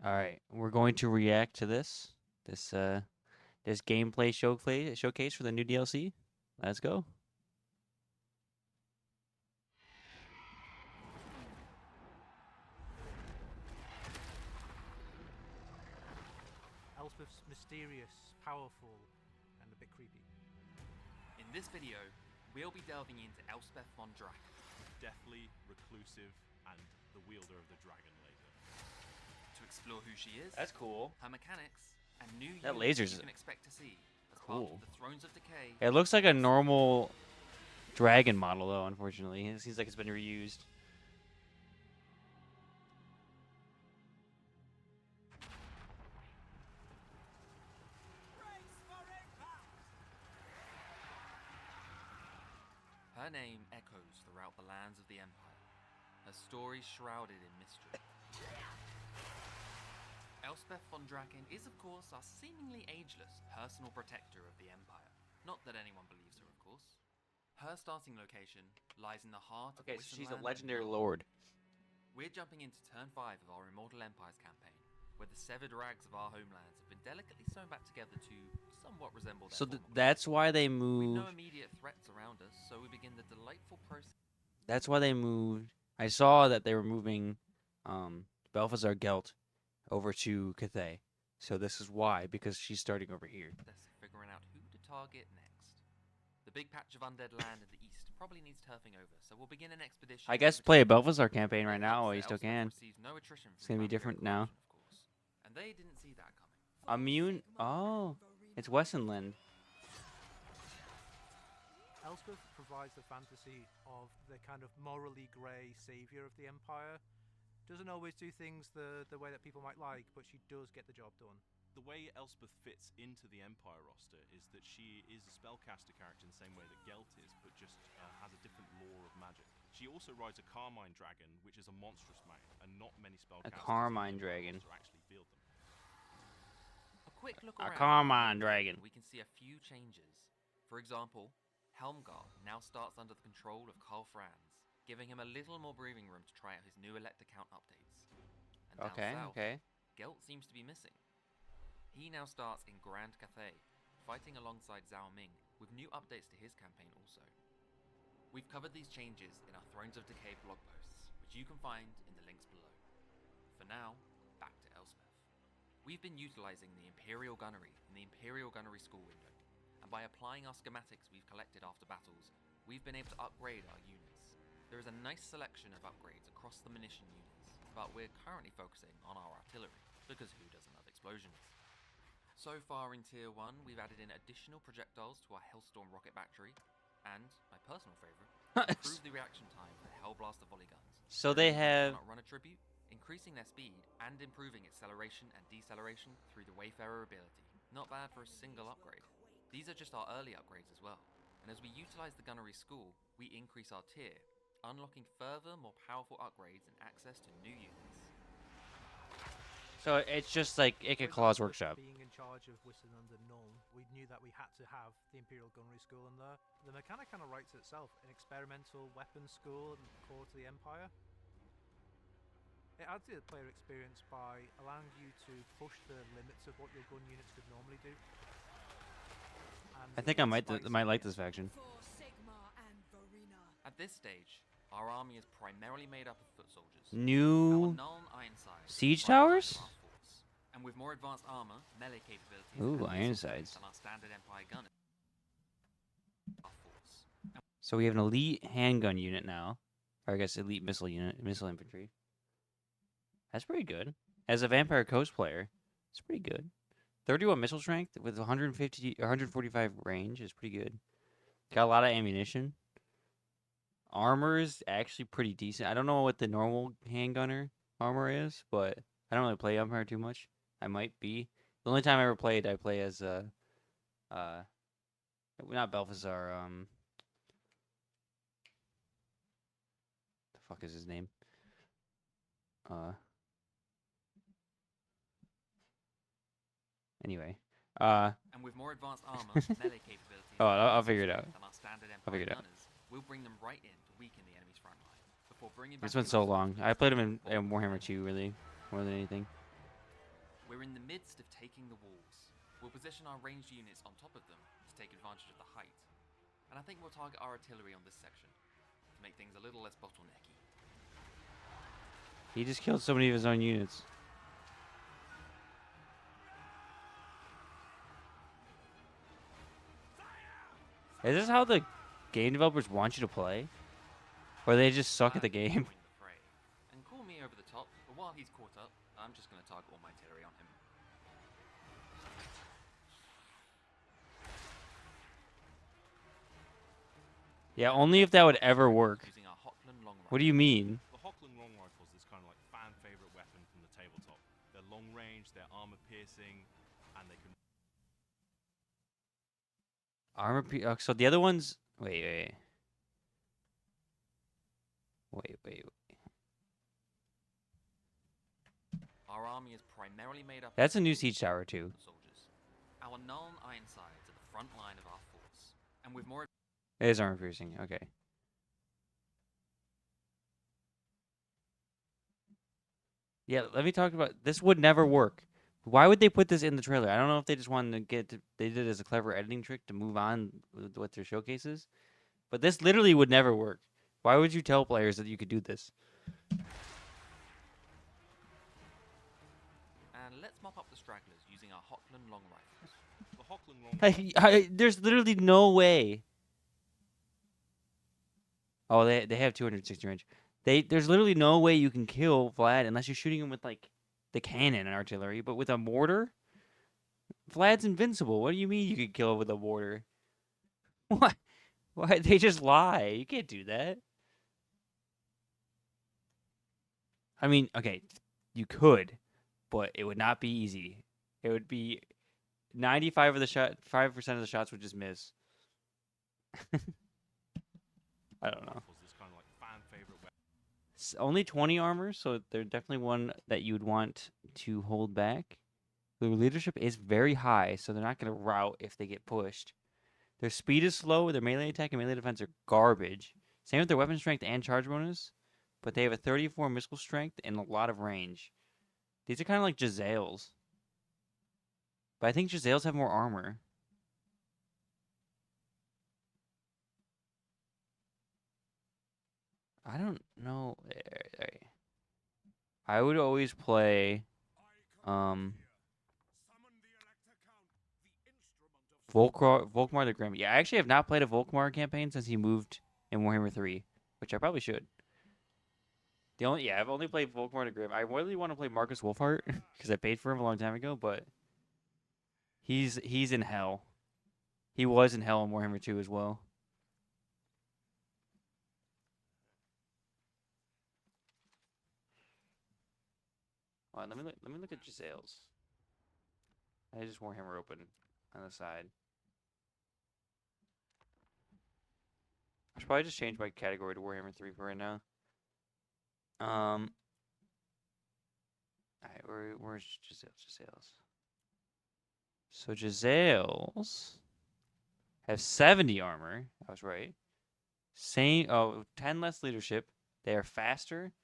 All right, we're going to react to this gameplay showcase for the new DLC. Let's go. Elspeth's mysterious, powerful, and a bit creepy. In this video, we'll be delving into Elspeth von Draken. Deathly, reclusive, and the wielder of the dragon laser. To explore who she is, That's cool. her mechanics, and new That units laser's you can expect to see as cool. part of the Thrones of Decay. It looks like a normal dragon model, though. Unfortunately, it seems like it's been reused. Her name echoes throughout the lands of the Empire, her story shrouded in mystery. Elspeth von Draken is, of course, our seemingly ageless personal protector of the Empire. Not that anyone believes her, of course. Her starting location lies in the heart of Okay, so she's a Wissenland legendary and lord. We're jumping into turn 5 of our Immortal Empires campaign, where the severed rags of our homelands have been delicately sewn back together to somewhat resemble their So former that's why they With moved. no immediate threats around us, so we begin the delightful process. That's why they moved. I saw that they were moving Balthazar Gelt over to Cathay. So this is why, because she's starting over here. Figuring out who to target next. The big patch of undead land in the east probably needs turfing over, so we'll begin an expedition. I guess play a Balthazar campaign right now while you still can. No attrition It's gonna be different now. of course. And they didn't see that coming. Immune. Oh, it's Wessenland. Elspeth provides the fantasy of the kind of morally grey saviour of the Empire. Doesn't always do things the way that people might like, but she does get the job done. The way Elspeth fits into the Empire roster is that she is a spellcaster character in the same way that Gelt is, but just has a different lore of magic. She also rides a Carmine Dragon, which is a monstrous mount, and not many spellcasters Carmine Dragon. actually field them. A quick look A around. Carmine Dragon. We can see a few changes. For example, Helmgar now starts under the control of Karl Franz, giving him a little more breathing room to try out his new Elector Count updates. And down south, Gelt seems to be missing. He now starts in Grand Cathay, fighting alongside Zhao Ming, with new updates to his campaign also. We've covered these changes in our Thrones of Decay blog posts, which you can find in the links below. For now, back to Elspeth. We've been utilising the Imperial Gunnery in the Imperial Gunnery School window, and by applying our schematics we've collected after battles, we've been able to upgrade our units. There is a nice selection of upgrades across the munition units, but we're currently focusing on our artillery, because who doesn't love explosions? So far in Tier 1, we've added in additional projectiles to our Hellstorm rocket battery, and, my personal favourite, improved the reaction time for the Hellblaster volley guns. So they have Run a tribute, increasing their speed and improving acceleration and deceleration through the Wayfarer ability. Not bad for a single upgrade. These are just our early upgrades as well, and as we utilise the Gunnery School, we increase our tier, unlocking further, more powerful upgrades and access to new units. So it's just like Ika Claw's workshop. Being in charge of Wissenland and Nuln, we knew that we had to have the Imperial Gunnery School in there. The mechanic kind of writes itself, an experimental weapons school and core to the Empire. It adds to the player experience by allowing you to push the limits of what your gun units could normally do. And I think I might like this faction. At this stage, our army is primarily made up of foot soldiers. New Our Nuln Ironsides siege are towers? our force, and with more advanced armor, melee capabilities, Ooh, and missile Ironsides. than our standard Empire gunners. Our force. So we have an elite handgun unit now, or I guess elite missile unit, missile infantry. That's pretty good. As a Vampire Coast player, it's pretty good. 31 missile strength with 145 range is pretty good. Got a lot of ammunition. Armor is actually pretty decent. I don't know what the normal handgunner armor is, but I don't really play Empire too much. I might be. The only time I ever played, I play as not Balthazar. The fuck is his name? Anyway. And with more advanced armor, melee capabilities, Oh, I'll figure it out. than our standard I'll figure it Empire out. gunners, we'll bring them right in to weaken the enemy's front line before bringing It's back been so in long. I played him in Warhammer 2, really, more than anything. We're in the midst of taking the walls. We'll position our ranged units on top of them to take advantage of the height. And I think we'll target our artillery on this section to make things a little less bottlenecky. He just killed so many of his own units. Is this how the game developers want you to play? Or they just suck at the game? The fray. And call me over the top, but while he's caught up, I'm just going to target all my artillery on him. Yeah, only if that would ever work. Using our Hochland long What do you mean? The Hochland long rifles is kind of like fan favorite weapon from the tabletop. They're long range, they're armor piercing, and they can. So the other ones. Wait. Our army is primarily made up. That's a new siege tower too. Soldiers. Our Nuln Ironsides are the front line of our force, and with more. It is armor piercing. Okay. Yeah, let me talk about this. Would never work. Why would they put this in the trailer? I don't know if they just wanted to they did it as a clever editing trick to move on with their showcases, but this literally would never work. Why would you tell players that you could do this? And let's mop up the stragglers using our Hochland long rifles. The Hochland long. There's literally no way. Oh, they have 260 range. There's literally no way you can kill Vlad unless you're shooting him with like the cannon and artillery, but with a mortar, Vlad's invincible. What do you mean you could kill him with a mortar? What? Why they just lie? You can't do that. I mean, okay, you could, but it would not be easy. It would be 95 of the 5% of the shots would just miss. I don't know. It's only 20 armor, so they're definitely one that you would want to hold back. Their leadership is very high, so they're not going to rout if they get pushed. Their speed is slow. Their melee attack and melee defense are garbage. Same with their weapon strength and charge bonus, but they have a 34 missile strength and a lot of range. These are kind of like Giselles. But I think Giselles have more armor. I don't know. I would always play Volkmar the Grim. Yeah, I actually have not played a Volkmar campaign since he moved in Warhammer 3, which I probably should. I've only played Volkmar the Grim. I really want to play Marcus Wolfhart because I paid for him a long time ago, but he's in hell. He was in hell in Warhammer 2 as well. All right, let me look at Giselles. I just Warhammer open on the side. I should probably just change my category to Warhammer 3 for right now. Alright, where's Giselles? So Giselles have 70 armor. I was right. 10 less leadership. They are faster.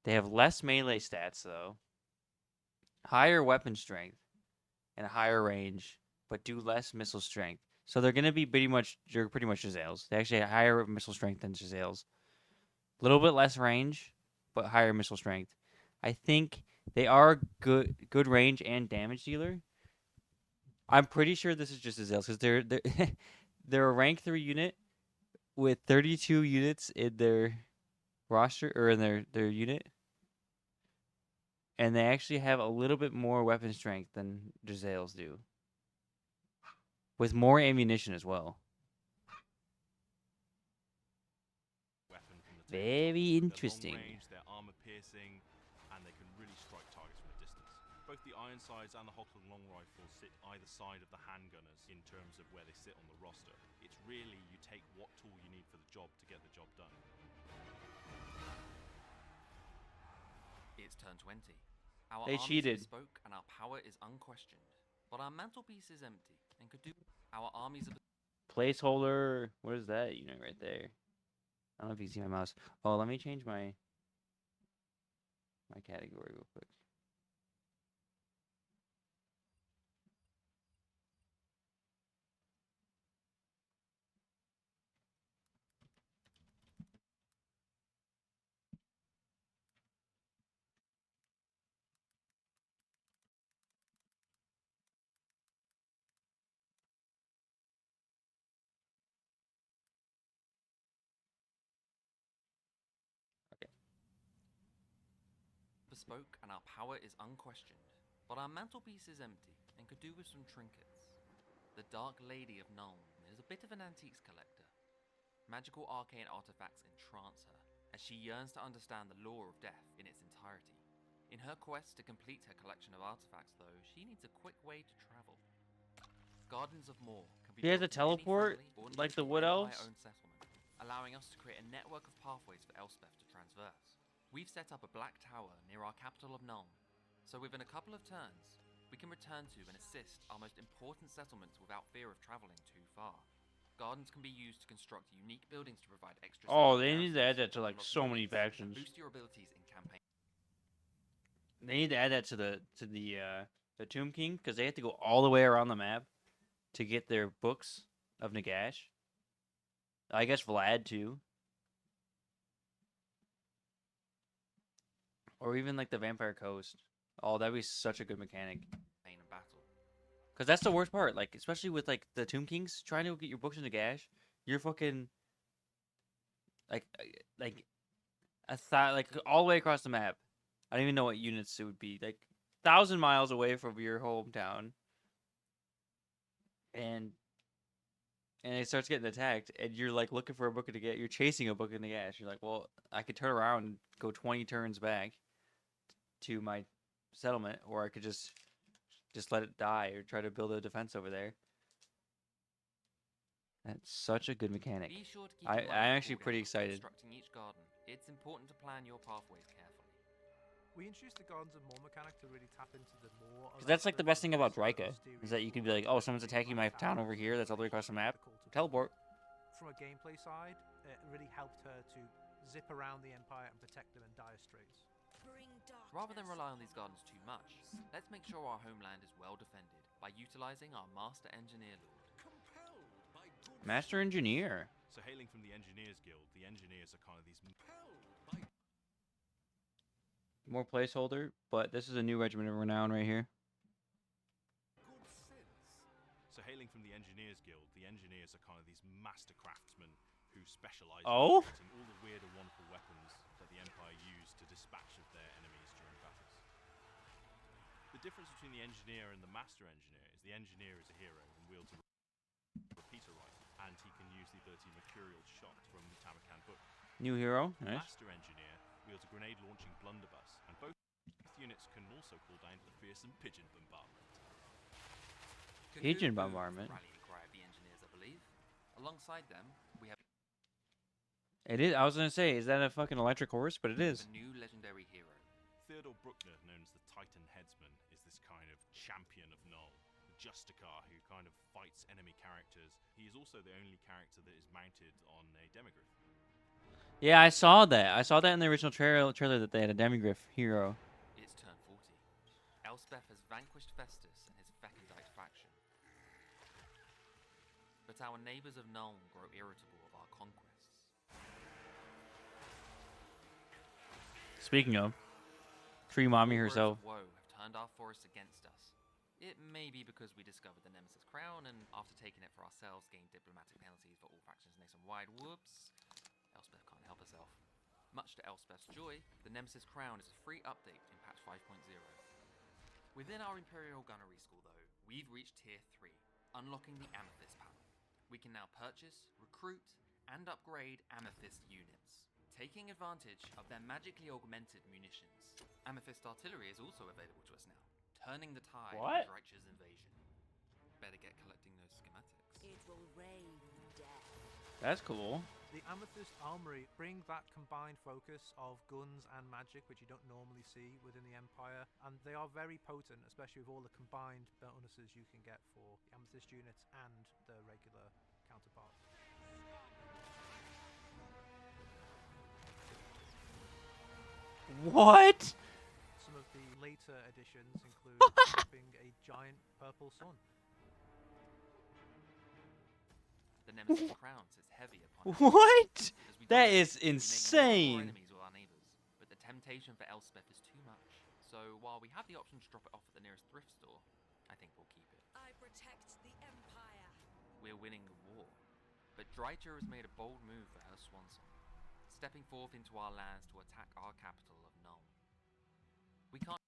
They have less melee stats, though. Higher weapon strength and a higher range, but do less missile strength. So they're going to be pretty much Giselles. They actually have higher missile strength than Giselles. A little bit less range, but higher missile strength. I think they are good range and damage dealer. I'm pretty sure this is just Giselles because they're a rank 3 unit with 32 units in their roster or in their unit. And they actually have a little bit more weapon strength than Giselles do. With more ammunition as well. Very interesting. They're long range, they're armor piercing, and they can really strike targets from a distance. Both the Ironsides and the Hochland long rifles sit either side of the handgunners in terms of where they sit on the roster. It's really you take what tool you need for the job to get the job done. It's turn 20. Our They armies cheated. bespoke and our power is unquestioned. But our mantelpiece is empty and could do. Our armies are. Placeholder. What is that unit right there? I don't know if you can see my mouse. Oh, let me change my category real quick. bespoke and our power is unquestioned, but our mantelpiece is empty and could do with some trinkets. The Dark Lady of Nuln is a bit of an antiques collector. Magical arcane artifacts entrance her, as she yearns to understand the lore of death in its entirety. In her quest to complete her collection of artifacts, though, she needs a quick way to travel. Gardens of Moor can be He has built a in any teleport, friendly or like the neutral Wood Elves? Empire-owned settlement, allowing us to create a network of pathways for Elspeth to transverse. We've set up a black tower near our capital of Nuln, so within a couple of turns, we can return to and assist our most important settlements without fear of traveling too far. Gardens can be used to construct unique buildings to provide extra. Oh, they need to add that to like so many factions. Boost your abilities in campaign. They need to add that to the Tomb King, because they have to go all the way around the map to get their books of Nagash. I guess Vlad too. Or even like the Vampire Coast. Oh, that'd be such a good mechanic. And battle. Because that's the worst part. Like, especially with like the Tomb Kings, trying to get your books in Nagash, you're fucking like like all the way across the map. I don't even know what units it would be. Like 1,000 miles away from your hometown, and it starts getting attacked, and you're like looking for a book to get. You're chasing a book in the ash. You're like, well, I could turn around and go 20 turns back to my settlement, or I could just let it die or try to build a defense over there. That's such a good mechanic. Be sure to keep I'm in mind actually before pretty excited. constructing each garden. It's important to plan your pathways carefully. We introduced the Gardens of Moor mechanic to really tap into the more. Because that's like the best thing about Draika, is that you can be like, oh, someone's attacking my town over here, that's all the way across the map. Teleport. From a gameplay side, it really helped her to zip around the Empire and protect them in dire straits. Rather than rely on these gardens too much, let's make sure our homeland is well defended by utilizing our Master Engineer Lord. Master Engineer. So hailing from the Engineers Guild, the engineers are kind of these More placeholder, but this is a new regiment of renown right here. So hailing from the Engineers Guild, the engineers are kind of these master craftsmen who specialize Oh? in creating all the weird and wonderful weapons that the Empire used to dispatch of their enemies during battles. The difference between the engineer and the master engineer is the engineer is a hero and wields a repeater rifle, and he can use the ability Mercurial Shot from the Tamarkan book. New hero. The Nice. master engineer wields a grenade launching blunderbuss, and both units can also call down the fearsome pigeon bombardment. Pigeon Conclude bombardment. the rallying cry of the engineers, I believe. Alongside them, we have It is. I was gonna say, is that a fucking electric horse? But it is. a new legendary hero. Theodore Bruckner, known as the Titan Headsman, is this kind of champion of Null, the Justicar who kind of fights enemy characters. He is also the only character that is mounted on a demigryph. Yeah, I saw that. I saw that in the original trailer that they had a demigryph hero. It's turn 40. Elspeth has vanquished Festus and his Fecundite faction. But our neighbours of Nuln grow irritable of our conquests. Speaking of, Tree Mommy Warriors herself. of Woe have turned our forests against us. It may be because we discovered the Nemesis Crown and, after taking it for ourselves, gained diplomatic penalties for all factions nationwide. Whoops. Elspeth can't help herself. Much to Elspeth's joy, the Nemesis Crown is a free update in patch 5.0. Within our Imperial Gunnery School, though, we've reached Tier 3, unlocking the Amethyst panel. We can now purchase, recruit, and upgrade Amethyst units, taking advantage of their magically augmented munitions. Amethyst artillery is also available to us now, turning the tide What? of Reich's invasion. Better get collecting those schematics. It will rain death. That's cool. The Amethyst Armory bring that combined focus of guns and magic, which you don't normally see within the Empire, and they are very potent, especially with all the combined bonuses you can get for the Amethyst units and the regular counterparts. What? Some of the later additions include dropping a giant purple sun. The Nemesis Crown sits heavy upon us. What? As we That dominate, is we make more insane. enemies with our neighbors, but the temptation for Elspeth is too much. So while we have the option to drop it off at the nearest thrift store, I think we'll keep it. I protect the Empire. We're winning the war, but Dreicher has made a bold move for her swan song, stepping forth into our lands to attack our capital of Nuln. We can't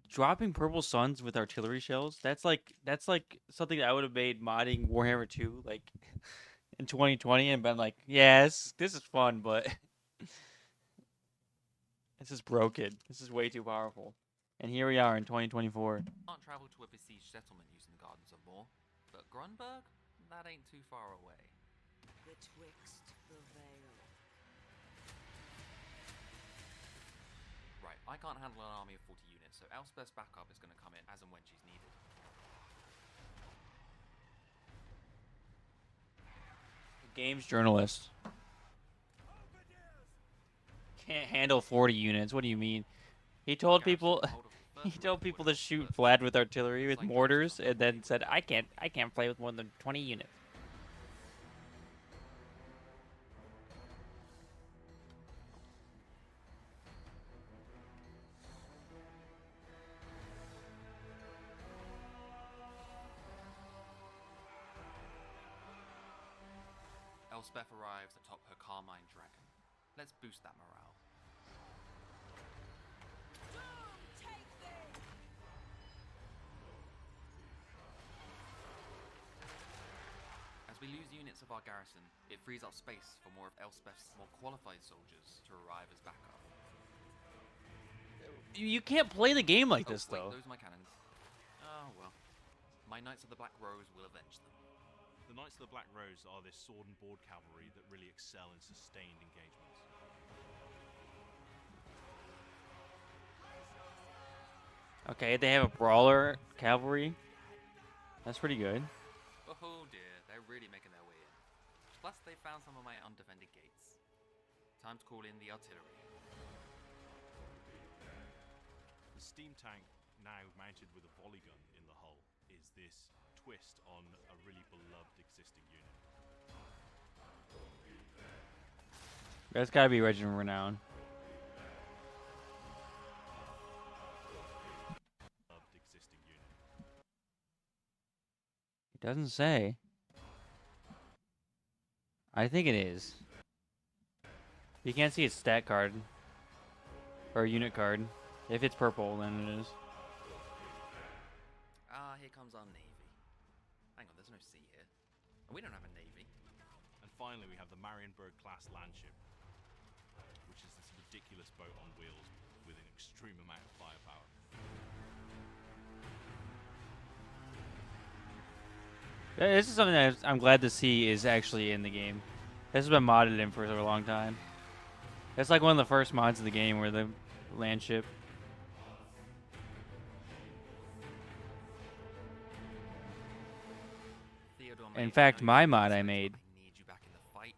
Dropping purple suns with artillery shells. That's like something that I would have made modding Warhammer 2 like in 2020 and been like, yes, this is fun, but this is broken. This is way too powerful. And here we are in 2024. travel to a besieged settlement using the Gardens of War, but Grunberg, that ain't too far away. Betwixt the veil. Right, I can't handle an army of 40 units, so Elspeth's backup is going to come in as and when she's needed. Games journalist. Can't handle 40 units. What do you mean? He told people he told people to shoot Vlad with artillery with mortars and then said I can't play with more than 20 units. Elspeth arrives atop her Carmine Dragon. Let's boost that morale. Take this! As we lose units of our garrison, it frees up space for more of Elspeth's more qualified soldiers to arrive as backup. You can't play the game like this wait, though. those are my cannons. Oh well. My Knights of the Black Rose will avenge them. The Knights of the Black Rose are this sword and board cavalry that really excel in sustained engagements. Okay, they have a brawler cavalry. That's pretty good. Oh dear, they're really making their way in. Plus, they found some of my undefended gates. Time to call in the artillery. The steam tank, now mounted with a volley gun in the hull, is this twist on a really beloved existing unit. That's gotta be Regiment Renown. Beloved existing unit. It doesn't say. I think it is. You can't see its stat card. Or unit card. If it's purple, then it is. Ah, here comes our navy. Hang on, there's no sea here. And we don't have a navy. And finally, we have the Marienburg class landship, which is this ridiculous boat on wheels with an extreme amount of firepower. This is something that I'm glad to see is actually in the game. This has been modded in for a long time. It's like one of the first mods of the game where the land ship. In fact, my mod I made. I need you back in the fight.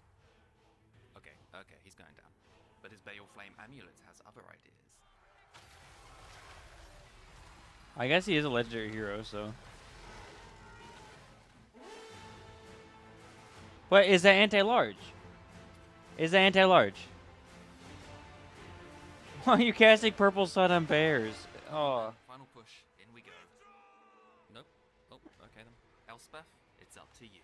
Okay, he's going down. But his Bale Flame amulet has other ideas. I guess he is a legendary hero, so. But is that anti-large? Is that anti-large? Why are you casting Purple Sun on bears? Oh. Final push, in we go. Nope. Oh, okay then. Elspeth, it's up to you.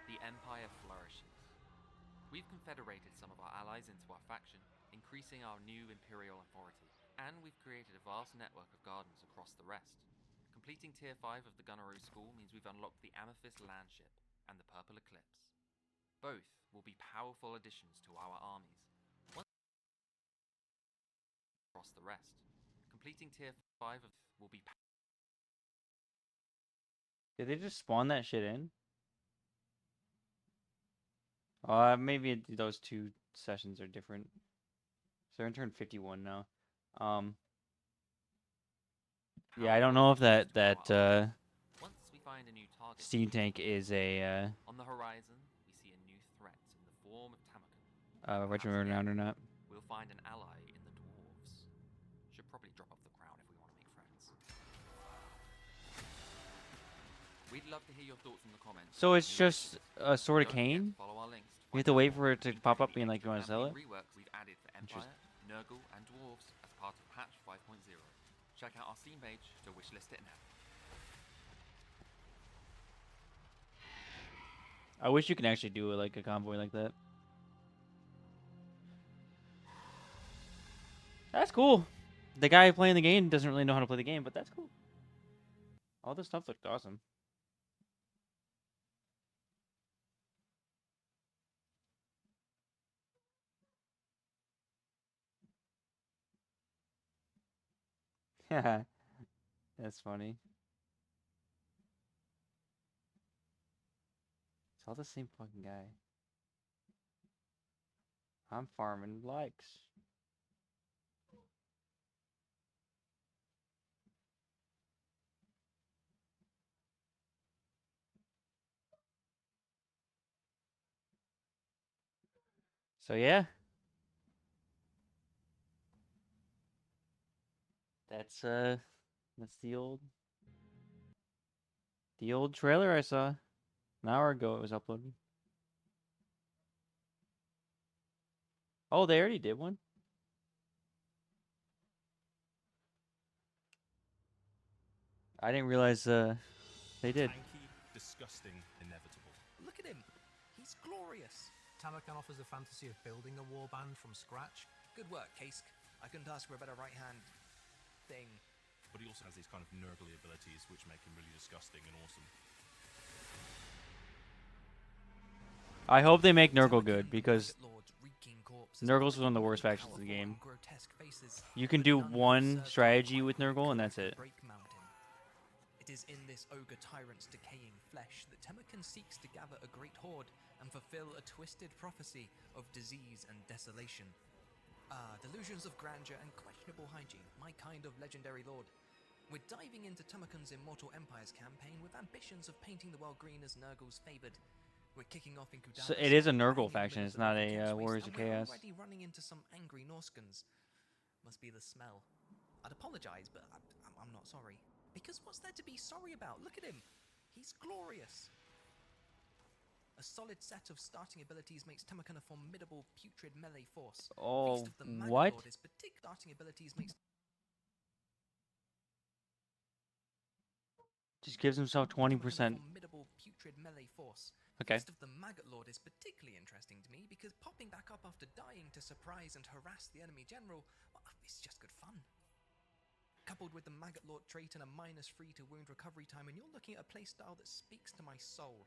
The Empire flourishes. We've confederated some of our allies into our faction, increasing our new imperial authority, and we've created a vast network of gardens across the rest. Completing Tier 5 of the Gunnery School means we've unlocked the Amethyst Landship and the Purple Eclipse. Both will be powerful additions to our armies. Across the rest. Completing Tier 5 of will be Did they just spawn that shit in? Maybe those two sessions are different. So they're in turn 51 now. Yeah, I don't know if that once we find a new target steam tank is a on the horizon, we see a new threat in the form of Tamakan. Regiment Renown or not. We'll find an ally in the dwarves. Should probably drop off the crown if we want to make friends. We'd love to hear your thoughts in the comments. So it's New just a sword of Don't forget to Cain? follow our links to You have find to out wait more, for it to pop up being including like, you want to extra sell it? campaign reworks we've added for Empire, Nurgle, and Dwarves as part of patch 5.0. Check out our Steam page to wishlist it now. I wish you could actually do it like a convoy like that. That's cool. The guy playing the game doesn't really know how to play the game, but that's cool. All this stuff looked awesome. Yeah, that's funny. It's all the same fucking guy. I'm farming likes. So yeah. That's the old trailer I saw an hour ago. It was uploaded. Oh, they already did one. I didn't realize they did. Tanky, disgusting, inevitable. Look at him. He's glorious. Tamakan offers the fantasy of building a warband from scratch. Good work, Kaisk. I couldn't ask for a better right-hand thing. But he also has these kind of nurgly abilities which make him really disgusting and awesome. I hope they make Nurgle good, Tamakan, because Maggot Lord's reeking corpse is Nurgle's one of the powerful worst factions in the and game. grotesque faces, You can but do none can one serve strategy quite with like Nurgle, and the that's it. Break Mountain. It is in this ogre tyrant's decaying flesh that Tamakan seeks to gather a great horde and fulfill a twisted prophecy of disease and desolation. Delusions of grandeur and questionable hygiene, my kind of legendary lord. We're diving into Tamakan's Immortal Empires campaign with ambitions of painting the world green as Nurgle's favored. We're kicking off in Kudalis. So it is a banging Nurgle the faction. middle It's of the not Northern a Coast Warriors of Waste, and we're Chaos. already running into some angry Norskans. Must be the smell. I'd apologize, but I'm not sorry. Because what's there to be sorry about? Look at him. He's glorious. A solid set of starting abilities makes Tamakan a formidable putrid melee force. Oh, Feast of the Maggot what? Lord is starting abilities makes Just gives himself 20%. formidable putrid melee force. Okay. Feast of the Maggot Lord is particularly interesting to me because popping back up after dying to surprise and harass the enemy general, well, it's just good fun. Coupled with the Maggot Lord trait and a -3 to wound recovery time, and you're looking at a playstyle that speaks to my soul.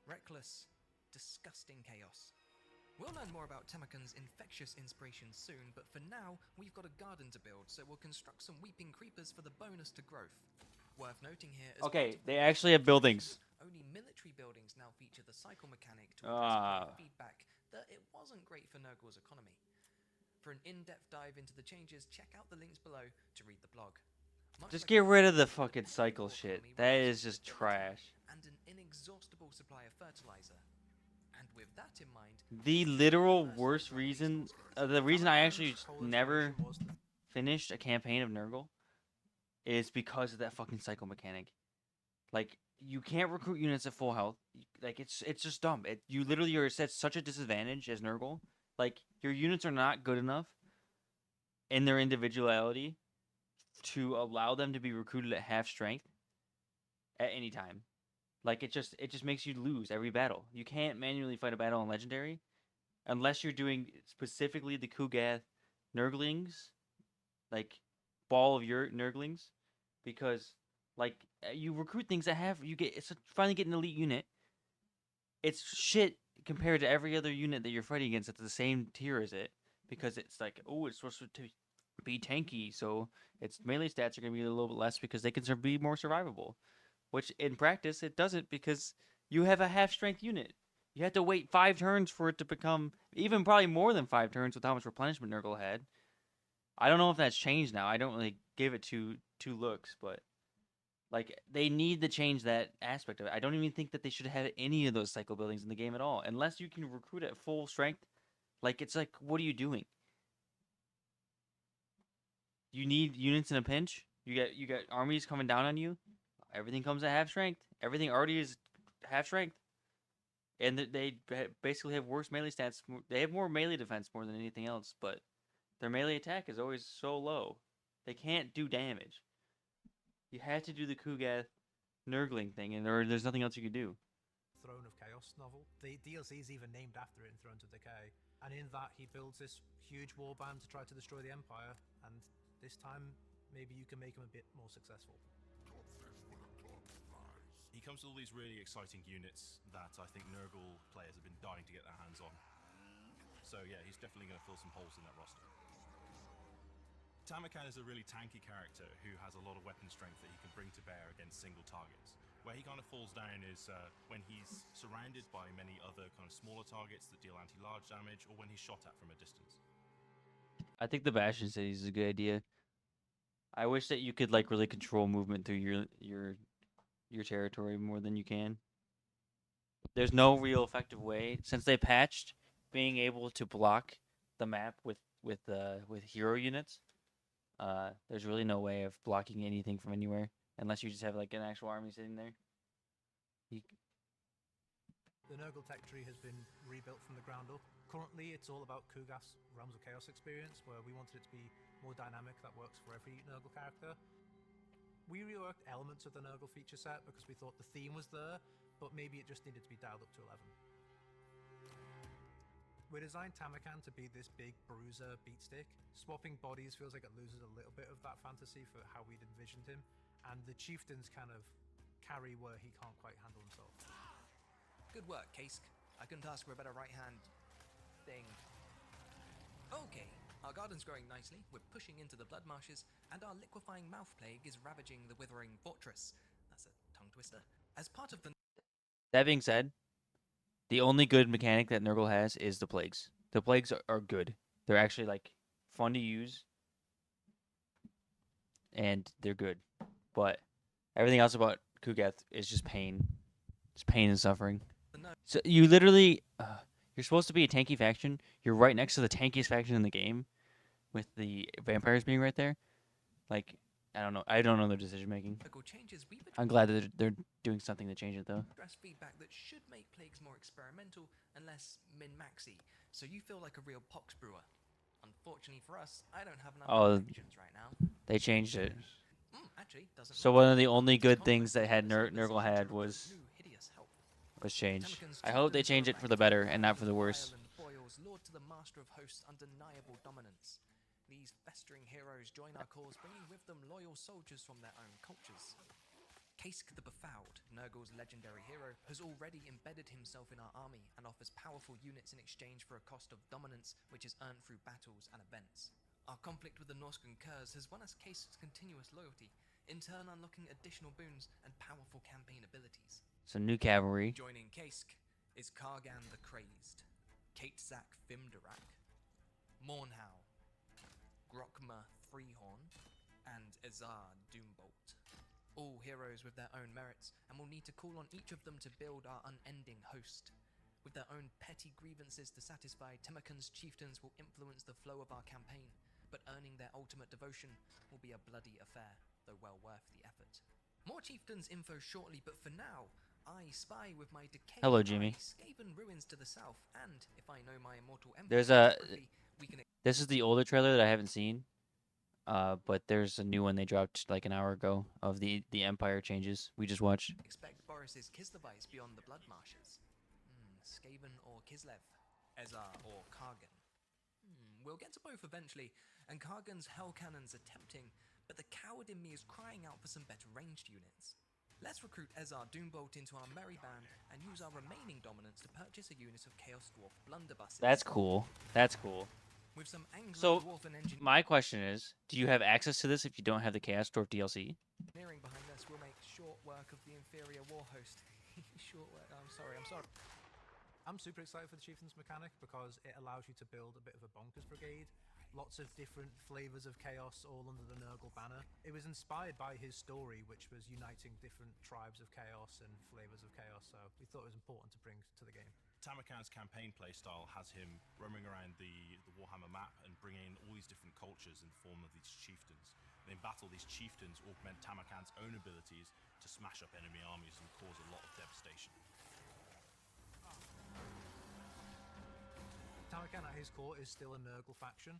Reckless, disgusting chaos. We'll learn more about Tamakan's infectious inspiration soon, but for now, we've got a garden to build, so we'll construct some weeping creepers for the bonus to growth. Worth noting here, as Okay, part of the they actually have buildings. only military buildings now feature the cycle mechanic to address player feedback that it wasn't great for Nurgle's economy. For an in-depth dive into the changes, check out the links below to read the blog. Much Just like get the rid of the Nurgle fucking cycle economy shit. That relies is on just stability trash. and an inexhaustible supply of fertilizer. And with that in mind, The literal worst reason, the reason I actually just never finished a campaign of Nurgle is because of that fucking cycle mechanic. Like, you can't recruit units at full health. Like, it's just dumb. You literally are at such a disadvantage as Nurgle. Like, your units are not good enough in their individuality to allow them to be recruited at half strength at any time. Like, it just makes you lose every battle. You can't manually fight a battle on Legendary unless you're doing specifically the Kugath Nurglings, like ball of your Nurglings, because like you recruit things that have it's finally get an elite unit. It's shit compared to every other unit that you're fighting against at the same tier as it, because it's like, oh, it's supposed to be tanky, so its melee stats are gonna be a little bit less because they can be more survivable. Which in practice it doesn't, because you have a half strength unit. You have to wait 5 turns for it to become, even probably more than 5 turns with how much replenishment Nurgle had. I don't know if that's changed now. I don't really give it two looks, but like they need to change that aspect of it. I don't even think that they should have any of those cycle buildings in the game at all, unless you can recruit at full strength. Like, it's like, what are you doing? You need units in a pinch. You got armies coming down on you. Everything comes at half strength, Everything already is half strength, and they basically have worse melee stats. They have more melee defense more than anything else, but their melee attack is always so low. They can't do damage. You had to do the Kugath Nurgling thing, and there's nothing else you could do. Throne of Chaos novel. The DLC is even named after it in Thrones of Decay. And in that, he builds this huge warband to try to destroy the Empire. And this time, maybe you can make him a bit more successful. He comes with all these really exciting units that I think Nurgle players have been dying to get their hands on. So yeah, he's definitely going to fill some holes in that roster. Tamakan is a really tanky character who has a lot of weapon strength that he can bring to bear against single targets. Where he kind of falls down is when he's surrounded by many other kind of smaller targets that deal anti-large damage, or when he's shot at from a distance. I think the Bastion cities is a good idea. I wish that you could like really control movement through your territory more than you can. There's no real effective way since they patched being able to block the map with hero units. There's really no way of blocking anything from anywhere unless you just have like an actual army sitting there. The Nurgle tech tree has been rebuilt from the ground up. Currently, it's all about Kugath's Realms of Chaos experience, where we wanted it to be more dynamic, that works for every Nurgle character. We reworked elements of the Nurgle feature set because we thought the theme was there, but maybe it just needed to be dialed up to 11. We designed Tamakan to be this big bruiser beatstick. Swapping bodies feels like it loses a little bit of that fantasy for how we'd envisioned him, and the chieftains kind of carry where he can't quite handle himself. Good work, Kaisk. I couldn't ask for a better right-hand thing. Okay, our garden's growing nicely, we're pushing into the blood marshes, and our liquefying mouth plague is ravaging the withering fortress. That's a tongue twister. As part of the... That being said, the only good mechanic that Nurgle has is the plagues. The plagues are good. They're actually like fun to use, and they're good. But everything else about Kugath is just pain. It's pain and suffering. So you literally, you're supposed to be a tanky faction. You're right next to the tankiest faction in the game, with the vampires being right there. Like, I don't know their decision making. I'm glad that they're doing something to change it though. Feedback that should make plagues more experimental and less min-maxy, so you feel like a real pox brewer. Unfortunately for us, I don't have enough options right now. They changed it. Actually, so one of the only good things that had Nurgle had was changed. I hope they change it for the better and not for the worse. Lord to the master of hosts, undeniable dominance. These festering heroes join our cause, bringing with them loyal soldiers from their own cultures. Kaisk the Befouled, Nurgle's legendary hero, has already embedded himself in our army and offers powerful units in exchange for a cost of dominance which is earned through battles and events. Our conflict with the Norscan Curse has won us Kaisk's continuous loyalty, in turn unlocking additional boons and powerful campaign abilities. So new cavalry. Joining Kaisk is Kargan the Crazed, Katezak Fimdarak, Mornhow, Grokma Freehorn, and Ezar Doombolt. All heroes with their own merits, and we'll need to call on each of them to build our unending host. With their own petty grievances to satisfy, Tamakan's chieftains will influence the flow of our campaign, but earning their ultimate devotion will be a bloody affair, though well worth the effort. More chieftains info shortly, but for now, I spy with my Decay. Hello, Jimmy. Skaven ruins to the south, and if I know my immortal empire, There's this is the older trailer that I haven't seen. But there's a new one they dropped like an hour ago of the Empire changes we just watched. Expect Boris's Kislevice beyond the blood marshes. Skaven or Kislev, Ezar or Kargan. We'll get to both eventually, and Kargan's hell cannons are tempting, but the coward in me is crying out for some better ranged units. Let's recruit Ezar Doombolt into our merry band and use our remaining dominance to purchase a unit of Chaos Dwarf blunderbusses. That's cool. That's cool. With some So, my question is, do you have access to this if you don't have the Chaos Dwarf DLC? Engineering behind this will make short work of the inferior war host. Short work, I'm sorry. I'm super excited for the Chieftain's mechanic because it allows you to build a bit of a bonkers brigade. Lots of different flavors of chaos all under the Nurgle banner. It was inspired by his story, which was uniting different tribes of chaos and flavors of chaos, so we thought it was important to bring to the game. Tamakan's campaign playstyle has him roaming around the Warhammer map and bringing in all these different cultures in the form of these chieftains. And in battle, these chieftains augment Tamakan's own abilities to smash up enemy armies and cause a lot of devastation. Tamakan at his core is still a Nurgle faction.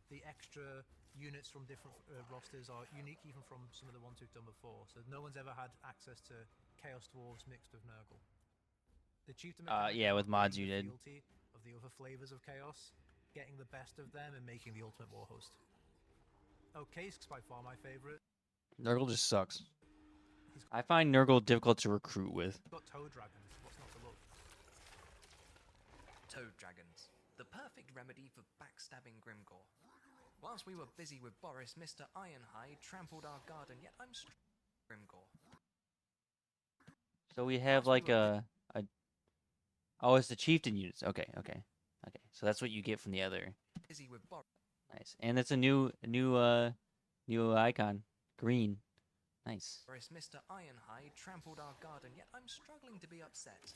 The extra units from different rosters are unique even from some of the ones we've done before. So no one's ever had access to Chaos Dwarves mixed with Nurgle. The chieftain yeah, with mods you did. Of the other flavors of Chaos, getting the best of them and making the ultimate war host. Oh, Kask's by far my favorite. Nurgle just sucks. I find Nurgle difficult to recruit with. He's got Toad Dragons. What's not to love? Toad Dragons, the perfect remedy for backstabbing Grimgor. Whilst we were busy with Boris, Mr. Ironhide trampled our garden, yet I'm Grimgor. So we have like a oh, it's the chieftain units. Okay. So that's what you get from the other. Busy with Boris. Nice, and it's a new icon, green. Nice. Mr. Ironhide trampled our garden, yet I'm struggling to be upset.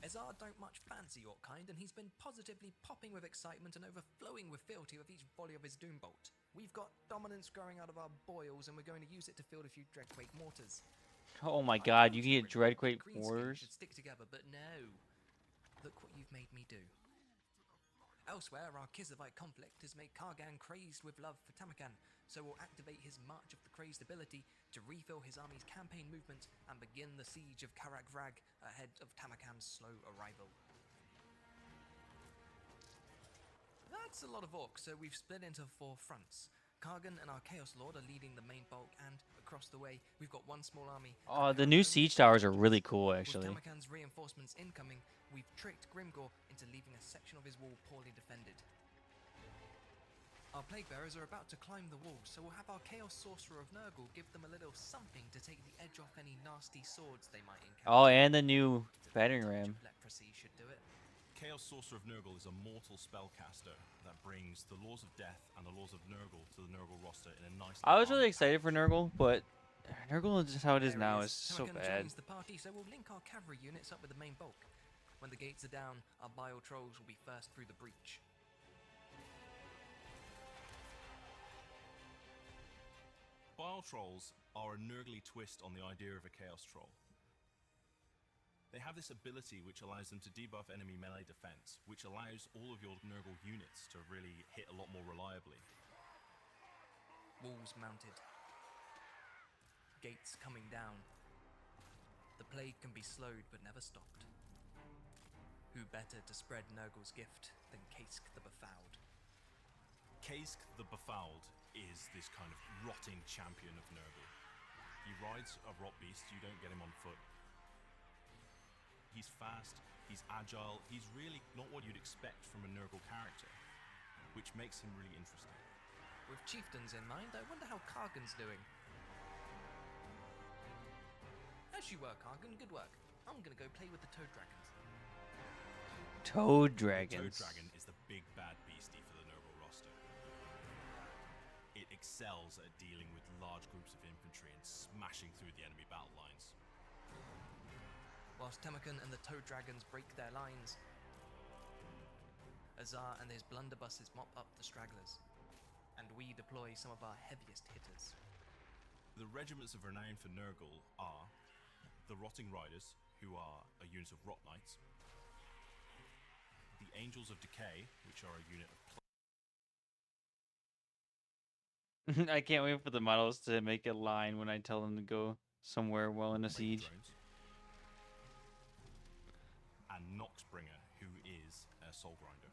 Ezard don't much fancy your kind, and he's been positively popping with excitement and overflowing with fealty with each volley of his Doombolt. We've got dominance growing out of our boils, and we're going to use it to field a few Dreadquake mortars. Oh my god, you can get Dreadquake mortars? Should stick together, but no. Look what you've made me do. Elsewhere, our Kizovite conflict has made Kargan crazed with love for Tamakan, so we'll activate his March of the Crazed ability to refill his army's campaign movement and begin the siege of Karak Vrag ahead of Tamakan's slow arrival. That's a lot of orcs, so we've split into 4 fronts. Kargan and our Chaos Lord are leading the main bulk, and across the way, we've got one small army. Oh, the new siege towers are really cool, actually. With Tamakan's reinforcements incoming, we've tricked Grimgor into leaving a section of his wall poorly defended. Our Plague Bearers are about to climb the wall, so we'll have our Chaos Sorcerer of Nurgle give them a little something to take the edge off any nasty swords they might encounter. Oh, and the new battering ram. Leprosy should do it. Chaos Sorcerer of Nurgle is a mortal spellcaster that brings the laws of death and the laws of Nurgle to the Nurgle roster in a nice. I was really excited for Nurgle, but Nurgle is just how it is now. Is so Tamakan bad. joins the party, so we'll link our cavalry units up with the main bulk. When the gates are down, our Bile Trolls will be first through the breach. Bile Trolls are a Nurgly twist on the idea of a Chaos Troll. They have this ability which allows them to debuff enemy melee defense, which allows all of your Nurgle units to really hit a lot more reliably. Walls mounted. Gates coming down. The plague can be slowed but never stopped. Who better to spread Nurgle's gift than Kask the Befouled? Kask the Befouled is this kind of rotting champion of Nurgle. He rides a rot beast, you don't get him on foot. He's fast, he's agile, he's really not what you'd expect from a Nurgle character, which makes him really interesting. With chieftains in mind, I wonder how Kargan's doing. As you were, Kargan, good work. I'm gonna go play with the Toad Dragons. Toad Dragons. The Toad Dragon is the big bad beastie for the Nurgle roster. It excels at dealing with large groups of infantry and smashing through the enemy battle lines. Whilst Tamakan and the Toad Dragons break their lines, Azar and his blunderbusses mop up the stragglers, and we deploy some of our heaviest hitters. The regiments of renown for Nurgle are the Rotting Riders, who are a unit of Rot Knights, the Angels of Decay, which are a unit of I can't wait for the models to make a line when I tell them to go somewhere well in a siege. drones, and Noxbringer, who is a Soul Grinder.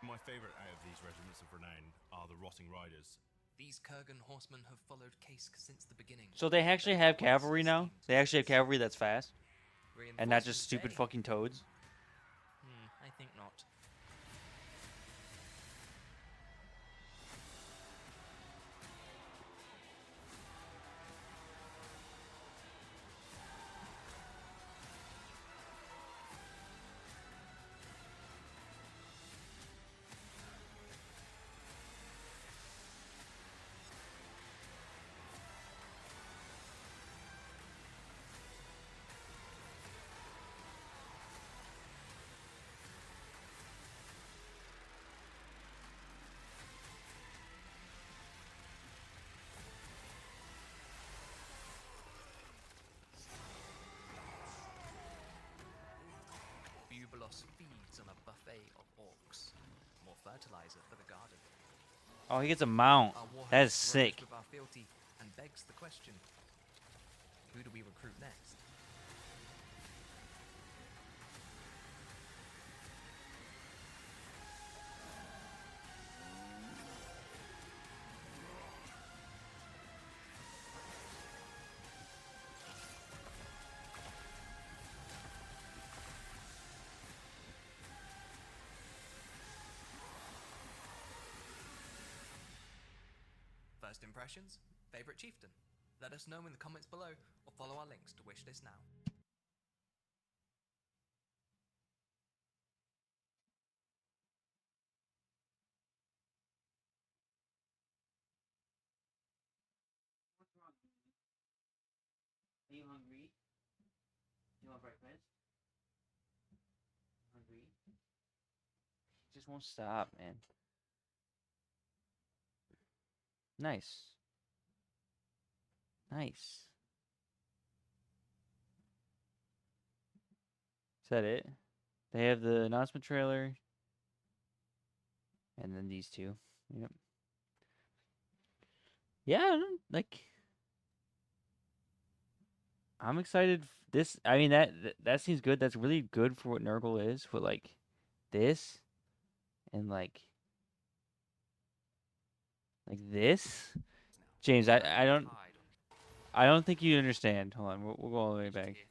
My favourite out of these regiments of renown are the Rotting Riders. These Kurgan horsemen have followed Kask since the beginning. So they actually have cavalry now? They actually have cavalry that's fast? And not just stupid Reinforcements fucking toads? I think not. Jubilos feeds on a buffet of orcs. More fertilizer for the garden. Oh, he gets a mount. Our warhost That is grows sick. with our fealty and begs the question: who do we recruit next? First impressions? Favorite chieftain? Let us know in the comments below or follow our links to wishlist now. Are you hungry? You want breakfast? Hungry? Just won't stop, man. Nice. Nice. Is that it? They have the announcement trailer. And then these two. Yep. Yeah, I don't, like... I'm excited. This, I mean, that seems good. That's really good for what Nurgle is. But, like, this... And, like this? James, I don't think you understand. Hold on, we'll go all the way back. Tier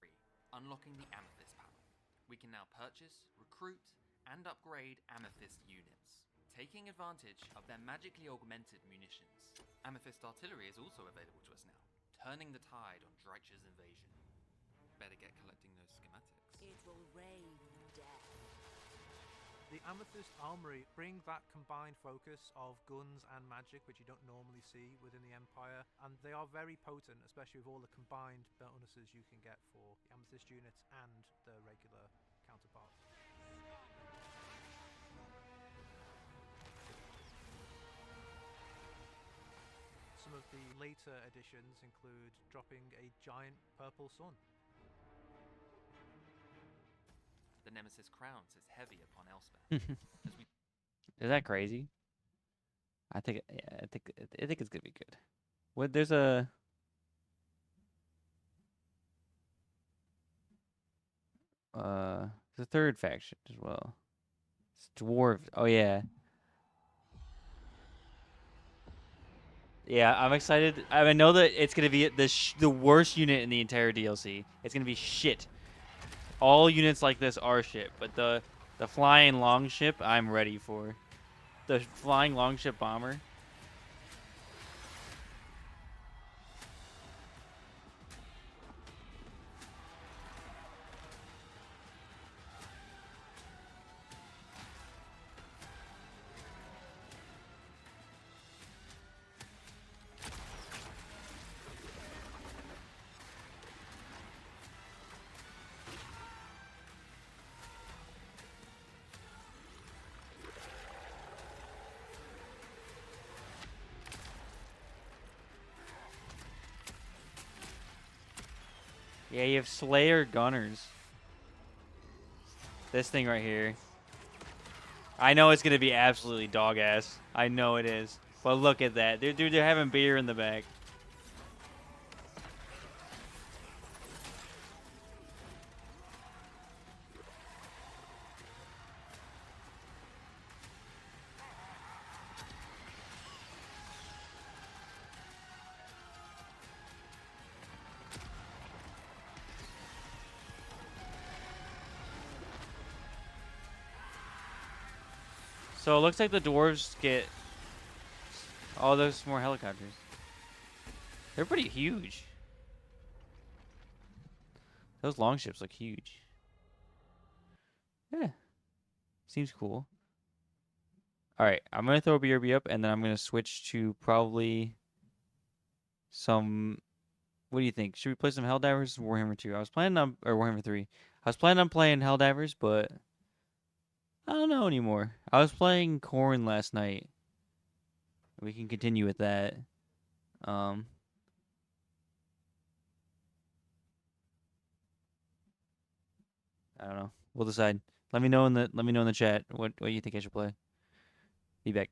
3. Unlocking the Amethyst panel. We can now purchase, recruit, and upgrade Amethyst units, taking advantage of their magically augmented munitions. Amethyst artillery is also available to us now, turning the tide on Dreich's invasion. Better get collecting those schematics. It will rain death. The Amethyst Armory bring that combined focus of guns and magic, which you don't normally see within the Empire, and they are very potent, especially with all the combined bonuses you can get for the Amethyst units and the regular counterparts. Some of the later additions include dropping a giant purple sun. The Nemesis crown sits heavy upon Elspeth. Is that crazy? I think, yeah, I think it's gonna be good. What? There's a there's a third faction as well. It's dwarf. Oh yeah. Yeah, I'm excited. I know that it's gonna be the worst unit in the entire DLC. It's gonna be shit. All units like this are shit, but the flying longship I'm ready for. The flying longship bomber. Yeah, you have Slayer gunners. This thing right here. I know it's gonna be absolutely dog ass. I know it is. But look at that. They're having beer in the back. So it looks like the dwarves get all those more helicopters. They're pretty huge. Those longships look huge. Yeah. Seems cool. Alright, I'm going to throw BRB up, and then I'm going to switch to probably some... What do you think? Should we play some Helldivers or Warhammer 2? I was planning on... Or Warhammer 3. I was planning on playing Helldivers, but... I don't know anymore. I was playing Corn last night. We can continue with that. I don't know. We'll decide. Let me know in the chat what you think I should play. Be back.